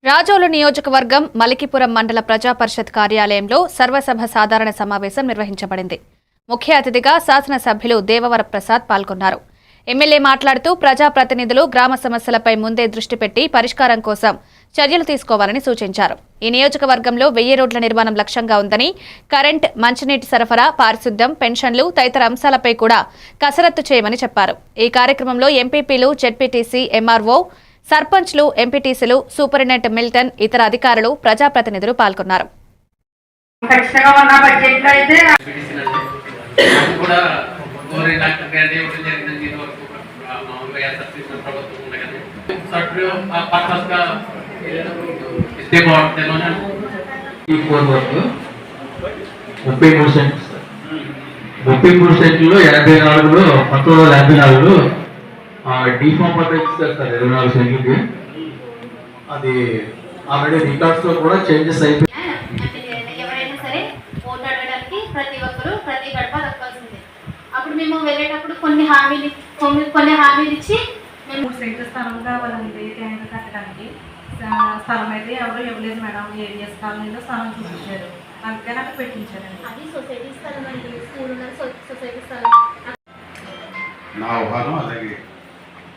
రాజోలు నియోజకవర్గం మలికిపురం మండల ప్రజా పరిషత్ కార్యాలయంలో సర్వసభ సాధారణ సమావేశం నిర్వహించబడింది. ముఖ్య అతిథిగా శాసనసభ్యులు దేవవర ప్రసాద్ పాల్గొన్నారు. ఎమ్మెల్యే మాట్లాడుతూ ప్రజాప్రతినిధులు గ్రామ సమస్యలపై ముందే దృష్టి పెట్టి పరిష్కారం కోసం చర్యలు తీసుకోవాలని సూచించారు. ఈ నియోజకవర్గంలో 1000 రోడ్ల నిర్మాణం లక్ష్యంగా ఉందని, కరెంట్, మంచినీటి సరఫరా, పారిశుద్ధ్యం, పెన్షన్లు తదితర అంశాలపై కూడా కసరత్తు చేయమని చెప్పారు. ఈ కార్యక్రమంలో ఎంపీపీలు, జెడ్పీటీసీ, ఎంఆర్ఓ, సర్పంచ్లు, ఎంపీటీసీలు, సూపరింటెండెంట్ మిల్టన్, ఇతర అధికారులు, ప్రజాప్రతినిధులు పాల్గొన్నారు. సెంట్లో 84లో 1954లో డిఫామ్ పద్ధతి ఇస్తారు సార్. 24 సెంట్లకి అది ఆల్రెడీ రికార్డ్స్ లో కూడా చేంజెస్ అయిపోయి ఎవరైనా సరే ఓటు అడగడానికి ప్రతి ఒక్కరు ప్రతి గడప దక్కాల్సిందే. అప్పుడు మేము వెళ్ళేటప్పుడు కొన్ని హామీలు ఇచ్చి మేము 3 సెంట్ల స్థలం కావాలండి ట్యాంక్ కట్టడానికి. స్థలం అయితే ఎవరు ఇవ్వలేదు మేడం. ఏవిఎస్ కాలనీలో స్థలం చూపించారు, అందుకని అక్కడ పెట్టించారండి. అది సొసైటీ స్థలం అండి, స్కూల్ ఉన్న సొసైటీ స్థలం. నా ఊహను అలాగే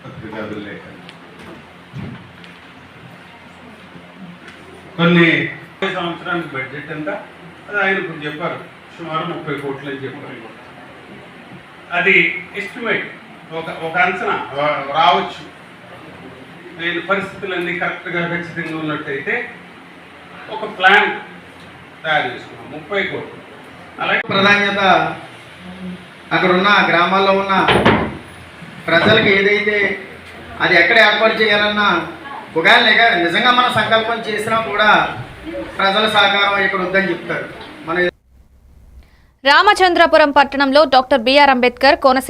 పత్రికాదులు లేక కొన్ని సంవత్సరానికి బడ్జెట్ ఎంత అది ఆయన ఇప్పుడు చెప్పారు, సుమారు 30 కోట్లు అని చెప్పారు. అది ఎస్టిమేట్, ఒక అంచనా రావచ్చు. నేను పరిస్థితులన్నీ కరెక్ట్గా ఖచ్చితంగా ఉన్నట్టయితే ఒక ప్లాన్ తయారు చేసుకున్నాం. 30 కోట్లు. అలాగే ప్రాధాన్యత అక్కడ ఉన్న గ్రామాల్లో ఉన్న ప్రజలకు ఏదైతే అది ఎక్కడ ఏర్పాటు చేయాలన్నా ఒకవేళ లేక నిజంగా మన సంకల్పం చేసినా కూడా ప్రజల సహకారం ఇక్కడ వద్దని చెప్తారు. మన రామచంద్రపురం పట్టణంలో డాక్టర్ బిఆర్ అంబేద్కర్ కోనసీమ